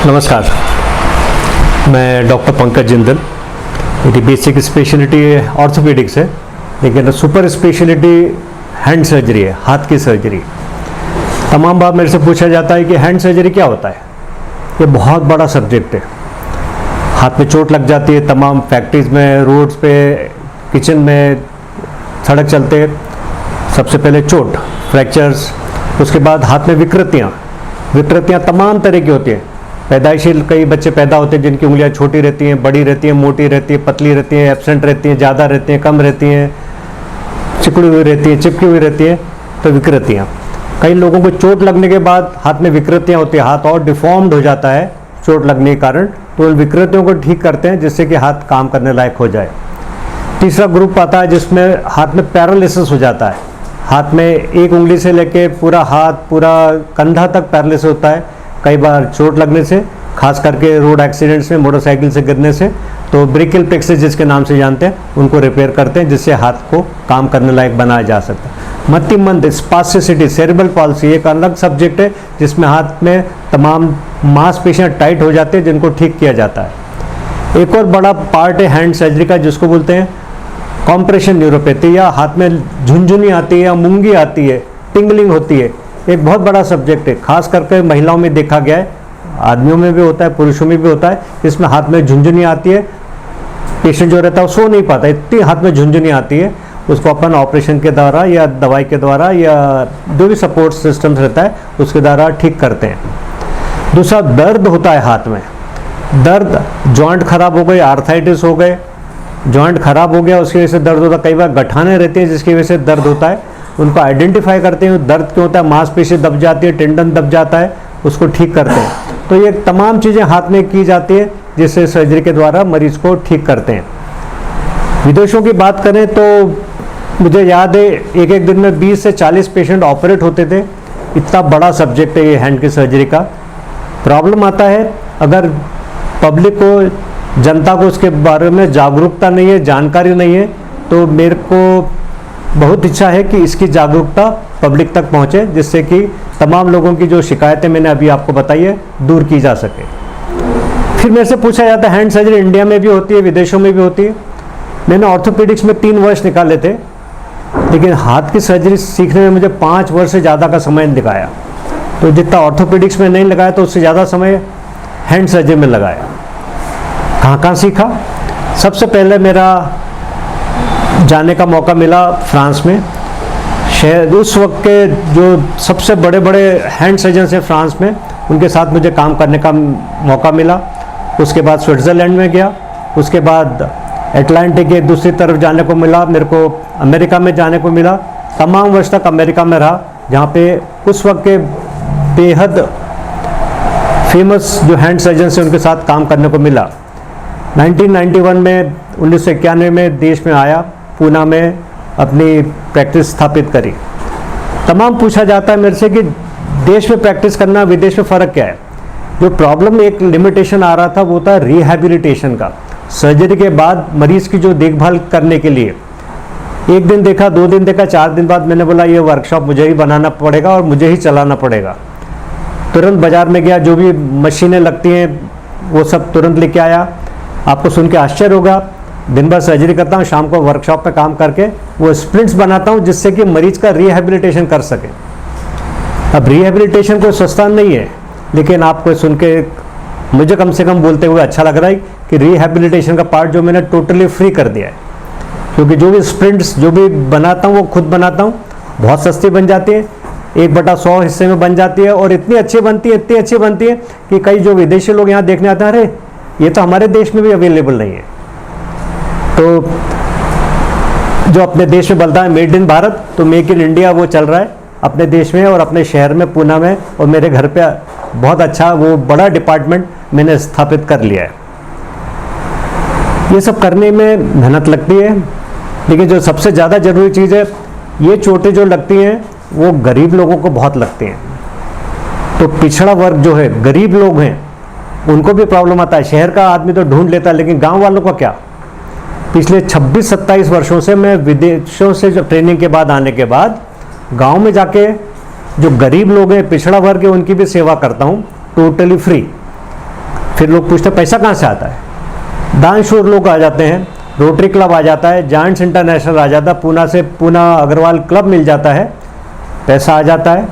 नमस्कार, मैं डॉक्टर पंकज जिंदल। मेरी बेसिक स्पेशलिटी ऑर्थोपेडिक्स है, लेकिन सुपर स्पेशलिटी हैंड सर्जरी है, हाथ की सर्जरी। तमाम बार मेरे से पूछा जाता है कि हैंड सर्जरी क्या होता है। ये बहुत बड़ा सब्जेक्ट है। हाथ में चोट लग जाती है, तमाम फैक्ट्रीज में, रोड्स पे, किचन में, सड़क चलते, सबसे पहले चोट, फ्रैक्चर्स, उसके बाद हाथ में विकृतियाँ तमाम तरह की होती हैं। पैदाइशी कई बच्चे पैदा होते हैं जिनकी उंगलियां छोटी रहती हैं, बड़ी रहती हैं, मोटी रहती हैं, पतली रहती हैं, एब्सेंट रहती हैं, ज़्यादा रहती हैं, कम रहती हैं, चिपड़ी हुई रहती हैं, चिपकी हुई रहती है। तो विकृतियाँ, कई लोगों को चोट लगने के बाद हाथ में विकृतियाँ होती है, हाथ और डिफॉर्म्ड हो जाता है चोट लगने के कारण। तो उन विकृतियों को ठीक करते हैं जिससे कि हाथ काम करने लायक हो जाए। तीसरा ग्रुप आता है जिसमें हाथ में पैरालिसिस हो जाता है। हाथ में एक उंगली से लेके पूरा हाथ, पूरा कंधा तक पैरालिसिस होता है, कई बार चोट लगने से, खास करके रोड एक्सीडेंट्स में, मोटरसाइकिल से गिरने से। तो ब्रेकियल प्लेक्सिस जिसके नाम से जानते हैं, उनको रिपेयर करते हैं जिससे हाथ को काम करने लायक बनाया जा सकता है। मतिमंद, स्पास्टिसिटी, सेरेब्रल पॉल्सी एक अलग सब्जेक्ट है जिसमें हाथ में तमाम मांसपेशियां टाइट हो जाते हैं जिनको ठीक किया जाता है। एक और बड़ा पार्ट है हैंड सर्जरी का जिसको बोलते हैं कॉम्प्रेशन न्यूरोपैथी, या हाथ में झुनझुनी आती है या मूंगी आती है, टिंगलिंग होती है। एक बहुत बड़ा सब्जेक्ट है, खास करके महिलाओं में देखा गया है, आदमियों में भी होता है, पुरुषों में भी होता है। इसमें हाथ में झुनझुनी आती है, पेशेंट जो रहता है वो सो नहीं पाता, इतनी हाथ में झुनझुनी आती है। उसको अपन ऑपरेशन के द्वारा या दवाई के द्वारा या जो भी सपोर्ट सिस्टम रहता है उसके द्वारा ठीक करते हैं। दूसरा, दर्द होता है हाथ में। दर्द, जॉइंट खराब हो गए, आर्थराइटिस हो गए, जॉइंट खराब हो गया उसकी वजह से दर्द होता है। कई बार गठाने रहती है जिसकी वजह से दर्द होता है। उनको आइडेंटिफाई करते हैं दर्द क्यों होता है, मांसपेशी दब जाती है, टेंडन दब जाता है, उसको ठीक करते हैं। तो ये तमाम चीज़ें हाथ में की जाती है जिससे सर्जरी के द्वारा मरीज को ठीक करते हैं। विदेशों की बात करें तो मुझे याद है एक एक दिन में 20 से 40 पेशेंट ऑपरेट होते थे। इतना बड़ा सब्जेक्ट है ये हैंड की सर्जरी का। प्रॉब्लम आता है अगर पब्लिक को, जनता को उसके बारे में जागरूकता नहीं है, जानकारी नहीं है। तो मेरे को बहुत इच्छा है कि इसकी जागरूकता पब्लिक तक पहुंचे जिससे कि तमाम लोगों की जो शिकायतें मैंने अभी आपको बताई है दूर की जा सके। फिर मेरे से पूछा जाता है हैंड सर्जरी इंडिया में भी होती है, विदेशों में भी होती है। मैंने ऑर्थोपेडिक्स में 3 वर्ष निकाले थे, लेकिन हाथ की सर्जरी सीखने में मुझे 5 वर्ष से ज़्यादा का समय दिखाया। तो जितना ऑर्थोपेडिक्स में नहीं लगाया तो उससे ज़्यादा समय हैंड सर्जरी में लगाया। कहाँ सीखा? सबसे पहले मेरा जाने का मौका मिला फ्रांस में। शहर उस वक्त के जो सबसे बड़े बड़े हैंड सर्जन्स हैं फ्रांस में, उनके साथ मुझे काम करने का मौका मिला। उसके बाद स्विट्ज़रलैंड में गया, उसके बाद अटलांटिक के दूसरी तरफ जाने को मिला, मेरे को अमेरिका में जाने को मिला। तमाम वर्ष तक अमेरिका में रहा, जहाँ पे उस वक्त के बेहद फेमस जो हैंड सर्जन्स हैं उनके साथ काम करने को मिला। 1991 में 1991 में देश में आया, पूना में अपनी प्रैक्टिस स्थापित करी। तमाम पूछा जाता है मेरे से कि देश में प्रैक्टिस करना, विदेश में फ़र्क क्या है। जो प्रॉब्लम, एक लिमिटेशन आ रहा था वो था रिहैबिलिटेशन का। सर्जरी के बाद मरीज़ की जो देखभाल करने के लिए एक दिन देखा, 2 दिन देखा, 4 दिन बाद मैंने बोला ये वर्कशॉप मुझे ही बनाना पड़ेगा और मुझे ही चलाना पड़ेगा। तुरंत बाज़ार में गया, जो भी मशीनें लगती हैं वो सब तुरंत लेके आया। आपको सुन के आश्चर्य होगा, दिन भर सर्जरी करता हूँ, शाम को वर्कशॉप पे काम करके वो स्प्रिंट्स बनाता हूँ जिससे कि मरीज का रिहैबिलिटेशन कर सके। अब रिहैबिलिटेशन कोई सस्ता नहीं है, लेकिन आपको सुन के मुझे कम से कम बोलते हुए अच्छा लग रहा है कि रिहैबिलिटेशन का पार्ट जो मैंने टोटली फ्री कर दिया है। क्योंकि जो भी स्प्रिंट्स जो भी बनाता हूँ वो खुद बनाता हूँ, बहुत सस्ती बन जाती है, 1/100 हिस्से में बन जाती है और इतनी अच्छी बनती है, इतनी अच्छी बनती है कि कई जो विदेशी लोग यहाँ देखने आते हैं, अरे ये तो हमारे देश में भी अवेलेबल नहीं है। तो जो अपने देश में बनता है मेड इन भारत, तो मेक इन इंडिया वो चल रहा है अपने देश में और अपने शहर में, पूना में। और मेरे घर पे बहुत अच्छा वो बड़ा डिपार्टमेंट मैंने स्थापित कर लिया है। ये सब करने में मेहनत लगती है, लेकिन जो सबसे ज़्यादा ज़रूरी चीज़ है, ये चोटें जो लगती हैं वो गरीब लोगों को बहुत लगती हैं। तो पिछड़ा वर्ग जो है, गरीब लोग हैं, उनको भी प्रॉब्लम आता है। शहर का आदमी तो ढूंढ लेता है, लेकिन गांव वालों का क्या। पिछले 26-27 वर्षों से मैं विदेशों से जो ट्रेनिंग के बाद आने के बाद गांव में जाके जो गरीब लोग हैं, पिछड़ा वर्ग है, उनकी भी सेवा करता हूँ टोटली फ्री। फिर लोग पूछते पैसा कहाँ से आता है, दानशूर लोग आ जाते हैं, रोटरी क्लब आ जाता है, जायंट्स इंटरनेशनल आ जाता है, पूना से पूना अग्रवाल क्लब मिल जाता है, पैसा आ जाता है।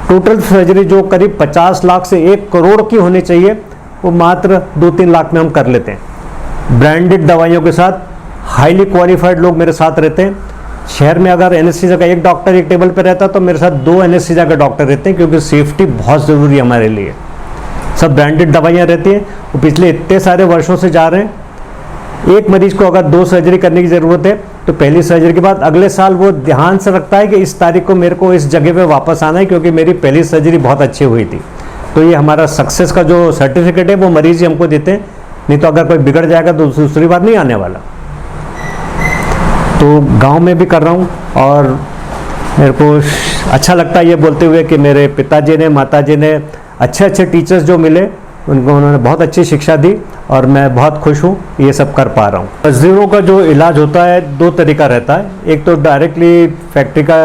टोटल सर्जरी जो करीब 50 लाख से 1 करोड़ की होनी चाहिए वो मात्र 2-3 लाख में हम कर लेते हैं। ब्रांडेड दवाइयों के साथ हाईली क्वालिफाइड लोग मेरे साथ रहते हैं। शहर में अगर एनेस्थीसिया का एक डॉक्टर एक टेबल पर रहता तो मेरे साथ 2 एनेस्थीसिया के डॉक्टर रहते हैं, क्योंकि सेफ्टी बहुत ज़रूरी है हमारे लिए। सब ब्रांडेड दवाइयाँ रहती हैं, वो पिछले इतने सारे वर्षों से जा रहे हैं। एक मरीज को अगर 2 सर्जरी करने की ज़रूरत है तो पहली सर्जरी के बाद अगले साल वो ध्यान से रखता है कि इस तारीख को मेरे को इस जगह पे वापस आना है, क्योंकि मेरी पहली सर्जरी बहुत अच्छी हुई थी। तो ये हमारा सक्सेस का जो सर्टिफिकेट है वो मरीज ही हमको देते हैं, नहीं तो अगर कोई बिगड़ जाएगा तो दूसरी बार नहीं आने वाला। तो गांव में भी कर रहा हूँ और मेरे को अच्छा लगता है ये बोलते हुए कि मेरे पिताजी ने माताजी ने अच्छे टीचर्स जो मिले उनको उन्होंने बहुत अच्छी शिक्षा दी और मैं बहुत खुश हूँ ये सब कर पा रहा हूँ। ज़ीरो का जो इलाज होता है 2 तरीका रहता है। एक तो डायरेक्टली फैक्ट्री का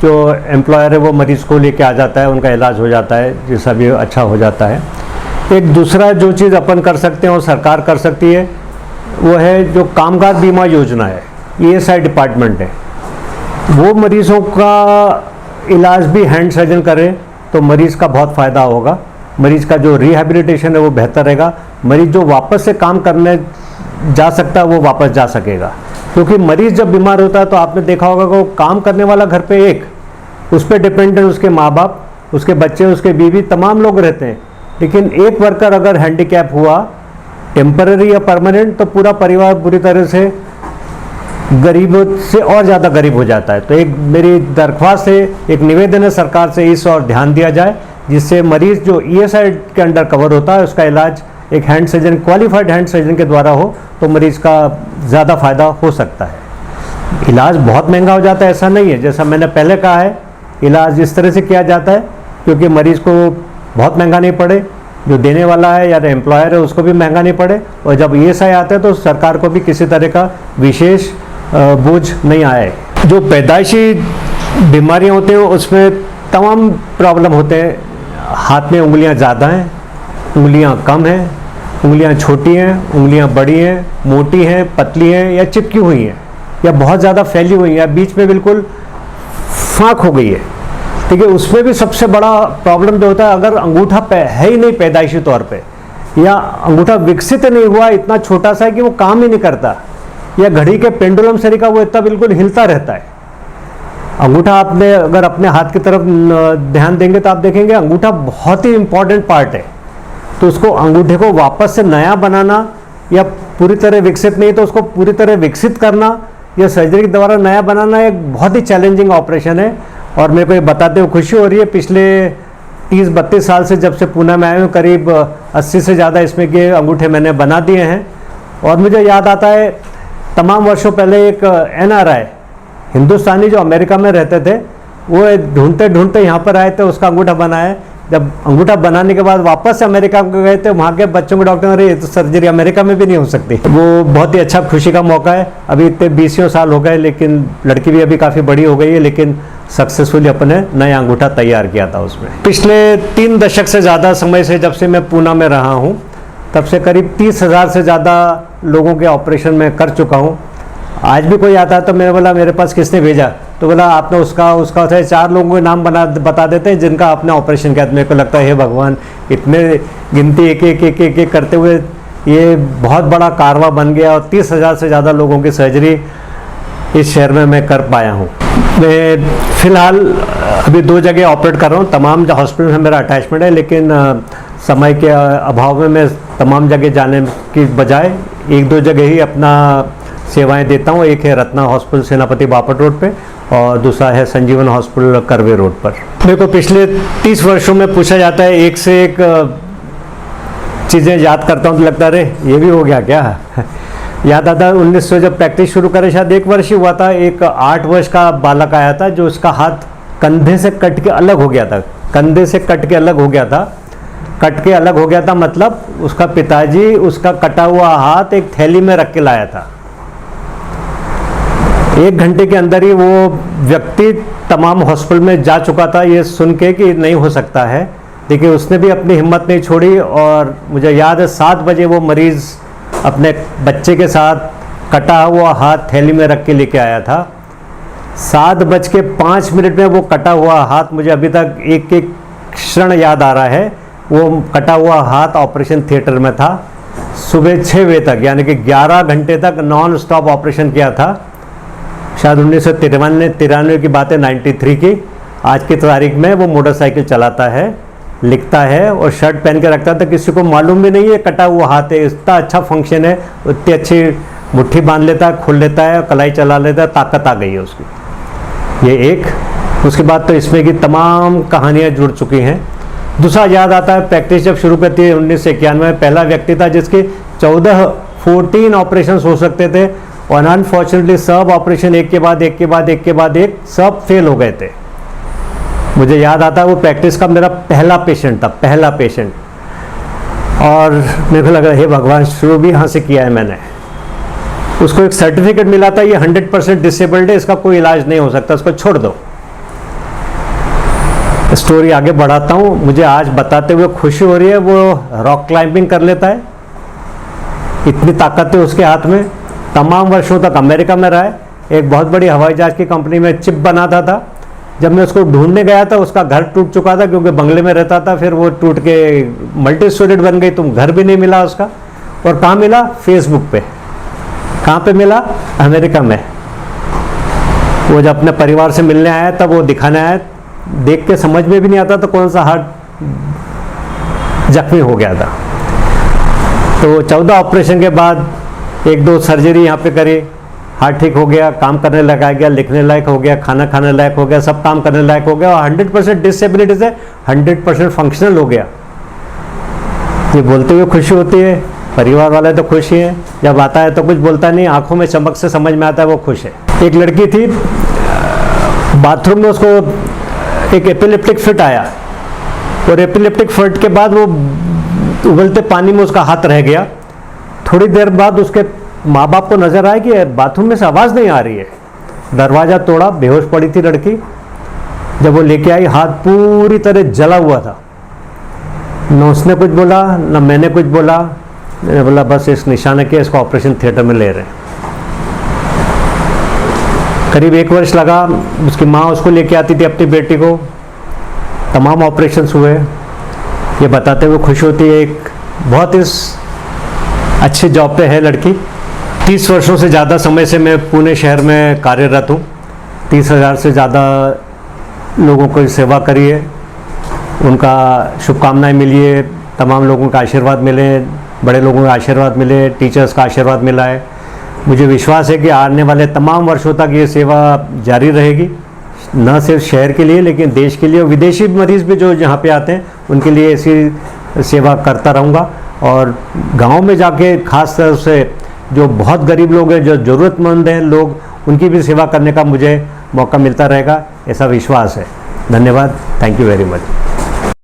जो एम्प्लॉयर है वो मरीज़ को लेके आ जाता है, उनका इलाज हो जाता है, जिसका भी अच्छा हो जाता है। एक दूसरा जो चीज़ अपन कर सकते हैं और सरकार कर सकती है वो है जो कामगार बीमा योजना है, ESI डिपार्टमेंट है, वो मरीज़ों का इलाज भी हैंड सर्जन करें तो मरीज़ का बहुत फ़ायदा होगा। मरीज़ का जो रिहैबिलिटेशन है वो बेहतर रहेगा। मरीज़ जो वापस से काम करने जा सकता है वो वापस जा सकेगा, क्योंकि मरीज़ जब बीमार होता है तो आपने देखा होगा कि वो काम करने वाला घर पे एक, उस पर डिपेंडेंट उसके माँ बाप, उसके बच्चे, उसके बीवी, तमाम लोग रहते हैं। लेकिन एक वर्कर अगर हैंडीकैप हुआ टेम्पररी या परमानेंट तो पूरा परिवार बुरी तरह से गरीब से और ज़्यादा गरीब हो जाता है। तो एक मेरी दरख्वास्त है, एक निवेदन है सरकार से, इस और ध्यान दिया जाए, जिससे मरीज़ जो ESI के अंडर कवर होता है उसका इलाज एक hand surgeon, qualified hand surgeon के द्वारा हो तो मरीज़ का ज़्यादा फ़ायदा हो सकता है। इलाज बहुत महंगा हो जाता है ऐसा नहीं है, जैसा मैंने पहले कहा है, इलाज इस तरह से किया जाता है क्योंकि मरीज़ को बहुत महंगा नहीं पड़े, जो देने वाला है या एम्प्लॉयर है उसको भी महंगा नहीं पड़े, और जब ESI आते हैं तो सरकार को भी किसी तरह का विशेष बोझ नहीं आए। जो पैदाइशी बीमारियां होती हैं उसमें तमाम प्रॉब्लम होते हैं। हाथ में उंगलियां ज़्यादा हैं, उंगलियां कम हैं, उंगलियां छोटी हैं, उंगलियां बड़ी हैं, मोटी हैं, पतली हैं या चिपकी हुई हैं या बहुत ज़्यादा फैली हुई हैं या बीच में बिल्कुल फाँक हो गई है। ठीक है, उसमें भी सबसे बड़ा प्रॉब्लम जो होता है, अगर अंगूठा है ही नहीं पैदाइशी तौर पे, या अंगूठा विकसित नहीं हुआ, इतना छोटा सा है कि वो काम ही नहीं करता, या घड़ी के पेंडुलम से का वो इतना बिल्कुल हिलता रहता है। अंगूठा आपने अगर अपने हाथ की तरफ ध्यान देंगे तो आप देखेंगे अंगूठा बहुत ही इंपॉर्टेंट पार्ट है। तो उसको अंगूठे को वापस से नया बनाना या पूरी तरह विकसित नहीं तो उसको पूरी तरह विकसित करना या सर्जरी के द्वारा नया बनाना एक बहुत ही चैलेंजिंग ऑपरेशन है। और मेरे को ये बताते हुए खुशी हो रही है, पिछले 30-32 साल से जब से पूना में आए हूँ, करीब 80 से ज़्यादा इसमें के अंगूठे मैंने बना दिए हैं। और मुझे याद आता है तमाम वर्षों पहले एक NRI हिंदुस्तानी जो अमेरिका में रहते थे, वो ढूंढते ढूंढते यहाँ पर आए थे, उसका अंगूठा बनाया। जब अंगूठा बनाने के बाद वापस से अमेरिका को गए थे, वहाँ के बच्चों के डॉक्टर ने अरे ये तो सर्जरी अमेरिका में भी नहीं हो सकती। वो बहुत ही अच्छा खुशी का मौका है। अभी इतने 20 साल हो गए, लेकिन लड़की भी अभी काफ़ी बड़ी हो गई है, लेकिन सक्सेसफुली अपने नया अंगूठा तैयार किया था उसमें। पिछले 3 दशक से ज़्यादा समय से जब से मैं पूना में रहा हूँ, तब से करीब 30,000 से ज़्यादा लोगों के ऑपरेशन में कर चुका हूँ। आज भी कोई आता है तो मैंने बोला मेरे पास किसने भेजा, तो बोला आपने उसका 4 लोगों के नाम बता देते हैं जिनका आपने ऑपरेशन किया। मेरे को लगता है हे भगवान, इतने गिनती एक करते हुए ये बहुत बड़ा कारवा बन गया और 30,000 से ज़्यादा लोगों की सर्जरी इस शहर में मैं कर पाया हूँ। मैं फ़िलहाल अभी 2 जगह ऑपरेट कर रहा हूँ। तमाम हॉस्पिटल में मेरा अटैचमेंट है, लेकिन समय के अभाव में मैं तमाम जगह जाने की बजाय 1-2 जगह ही अपना सेवाएं देता हूँ। एक है रत्ना हॉस्पिटल सेनापति बापट रोड पे और दूसरा है संजीवन हॉस्पिटल करवे रोड पर। मेरे को पिछले 30 वर्षों में पूछा जाता है, एक से एक चीज़ें याद करता हूँ तो लगता है अरे ये भी हो गया क्या। याद आता है 1900 जब प्रैक्टिस शुरू करे, शायद 1 वर्ष ही हुआ था, एक 8 वर्ष का बालक आया था जो उसका हाथ कंधे से कट के अलग हो गया था। कंधे से कट के अलग हो गया था। कट के अलग हो गया था मतलब उसका पिताजी उसका कटा हुआ हाथ एक थैली में रख के लाया था। 1 घंटे के अंदर ही वो व्यक्ति तमाम हॉस्पिटल में जा चुका था ये सुन के कि नहीं हो सकता है। देखिए उसने भी अपनी हिम्मत नहीं छोड़ी, और मुझे याद है 7 बजे वो मरीज़ अपने बच्चे के साथ कटा हुआ हाथ थैली में रख के लेके आया था। 7:05 में वो कटा हुआ हाथ, मुझे अभी तक एक एक क्षण याद आ रहा है। वो कटा हुआ हाथ ऑपरेशन थिएटर में था, सुबह 6 बजे तक, यानी कि 11 घंटे तक नॉन स्टॉप ऑपरेशन किया था। शायद 1993 की बात है, 93 की। आज की तारीख में वो मोटरसाइकिल चलाता है, लिखता है और शर्ट पहन के रखता था, किसी को मालूम भी नहीं है कटा हुआ हाथ है। इतना अच्छा फंक्शन है, इतनी अच्छी मुट्ठी बांध लेता है, खोल लेता है, कलाई चला लेता है, ताकत आ गई है उसकी। ये एक। उसके बाद तो इसमें की तमाम कहानियाँ जुड़ चुकी हैं। दूसरा याद आता है, प्रैक्टिस जब शुरू करती है 1991 में, पहला व्यक्ति था जिसके 14 ऑपरेशन हो सकते थे, और अनफॉर्चुनेटली सब ऑपरेशन एक के बाद एक सब फेल हो गए थे। मुझे याद आता है वो प्रैक्टिस का मेरा पहला पेशेंट था, पहला पेशेंट, और मेरे को लगा हे भगवान, शुरू भी यहाँ से किया है मैंने। उसको एक सर्टिफिकेट मिला था, ये 100% डिसेबल्ड है, इसका कोई इलाज नहीं हो सकता, इसको छोड़ दो। स्टोरी आगे बढ़ाता हूँ। मुझे आज बताते हुए खुशी हो रही है, वो रॉक क्लाइंबिंग कर लेता है, इतनी ताकत है उसके हाथ में। तमाम वर्षों तक अमेरिका में रहा है, एक बहुत बड़ी हवाई जहाज की कंपनी में चिप बनाता था। जब मैं उसको ढूंढने गया था, उसका घर टूट चुका था, क्योंकि बंगले में रहता था, फिर वो टूट के मल्टी स्टोरेड बन गई, तो घर भी नहीं मिला उसका। और कहाँ मिला? फेसबुक पे। कहाँ पे मिला? अमेरिका में। वो जब अपने परिवार से मिलने आया तब वो दिखाने आया, देख के समझ में भी नहीं आता था कौन सा हार्ट जख्मी हो गया था। तो 14 ऑपरेशन के बाद 1-2 सर्जरी यहाँ पे करी, हार्ट ठीक हो गया, काम करने लायक आ गया, लिखने लायक हो गया, खाना खाने लायक हो गया, सब काम करने लायक हो गया, और 100% डिसेबिलिटी से 100% फंक्शनल हो गया। ये बोलते हुए खुशी होती है, परिवार वाले तो खुश ही हैं। जब आता है तो कुछ बोलता नहीं, आंखों में चमक से समझ में आता है वो खुश है। एक लड़की थी, बाथरूम में उसको एक एपिलेप्टिक फिट आया, और एपिलेप्टिक फिट के बाद वो उबलते पानी में उसका हाथ रह गया। थोड़ी देर बाद उसके माँ बाप को नजर आया कि बाथरूम में से आवाज़ नहीं आ रही है। दरवाज़ा तोड़ा, बेहोश पड़ी थी लड़की। जब वो लेके आई, हाथ पूरी तरह जला हुआ था। न उसने कुछ बोला, न मैंने कुछ बोला। मैंने बोला बस इस निशाने के, इसको ऑपरेशन थिएटर में ले रहे हैं। करीब 1 वर्ष लगा। उसकी माँ उसको लेके आती थी, अपनी बेटी को। तमाम ऑपरेशंस हुए। ये बताते हुए खुश होती है, एक बहुत इस अच्छी जॉब पे है लड़की। 30 वर्षों से ज़्यादा समय से मैं पुणे शहर में कार्यरत हूँ। 30,000 से ज़्यादा लोगों को सेवा करी है। उनका शुभकामनाएं मिली है, तमाम लोगों का आशीर्वाद मिले, बड़े लोगों का आशीर्वाद मिले, टीचर्स का आशीर्वाद मिला है। मुझे विश्वास है कि आने वाले तमाम वर्षों तक ये सेवा जारी रहेगी, न सिर्फ शहर के लिए लेकिन देश के लिए, और विदेशी मरीज़ भी जो यहाँ पे आते हैं उनके लिए ऐसी सेवा करता रहूँगा। और गांव में जाके खास तरह से जो बहुत गरीब लोग हैं, जो ज़रूरतमंद हैं लोग, उनकी भी सेवा करने का मुझे मौका मिलता रहेगा, ऐसा विश्वास है। धन्यवाद। Thank you very much.